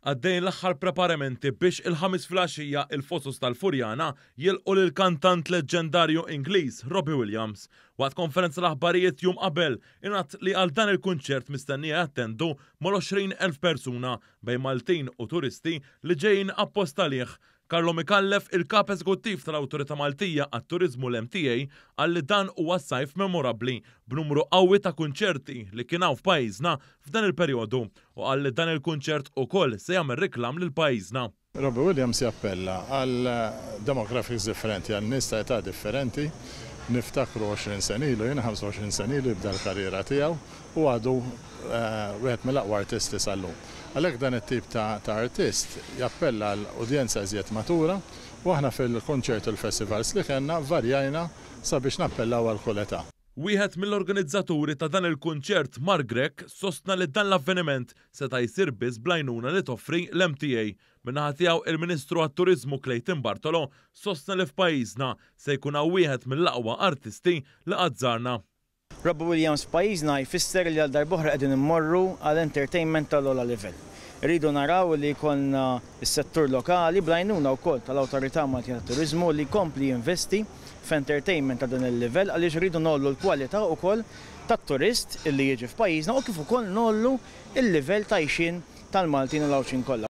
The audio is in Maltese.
Għaddejn l-aħħar preparamenti biex il-ħamis filgħaxija il-Fosos tal-Furjana jilqu lill-kantant leġġendarju Ingliż Robbie Williams. Waqt konferenza l-aħbarijiet jum qabel ingħad li għal dan il-kunċert mistennija jattendu mal-20,000 persuna bejn Maltin u turisti li ġejjin apposta lih. Karlo Mikallef, il-kap eżekuttiv tal-Awtorità Maltija għat-Turiżmu l-MTA, għalli dan huwa sajf memorabbli b'numru qawwi ta' kunċerti li kien hawn f'pajjiżna f'dan il-perjodu u għalli dan il-kunċert ukoll se jagħmel riklam lil pajjiżna. Robbie Williams jappella għal demographics differenti, għal nies ta' età differenti. Niftakru 20 sen ilu, jien 25 sen ilu jibda l-karriera tiegħu u għadu wieħed mill-aqwa artisti sal-lum. Għalhekk dan it-tip ta' artist jappella l-udjenza iżjed matura u aħna fil-konċert u l-festivals li kellna varjajna sabiex nappellaw għal kull età. Wieħed mill-organizzaturi ta' dan il-kunċert, Mark Grech, sostna li dan l-avveniment seta' jsir biss bl-għajnuna li toffri l-MTA. Minnaħa tiegħu il-Ministru għat-Turiżmu Clayton Bartolo sostna li f'pajjiżna se jkun hawn wieħed mill-aqwa artisti li qatt żarna. Robbie Williams f'pajjiżna jfisser li għal darb'oħra qegħdin immorru għal entertainment tal-ogħla livell. Rridu naraw li jkollna s-settur lokali bl-għajnuna wkoll tal-Awtorità Maltija tat-Turiżmu li jkompli jinvesti f'entertainment ta' dan il-livell għaliex rridu nollu l-kwalità wkoll tat-turist illi jiġi f'pajjiżna u kif ukoll nollu il-livell ta' għixien tal-Maltin u l-għawxin kollha.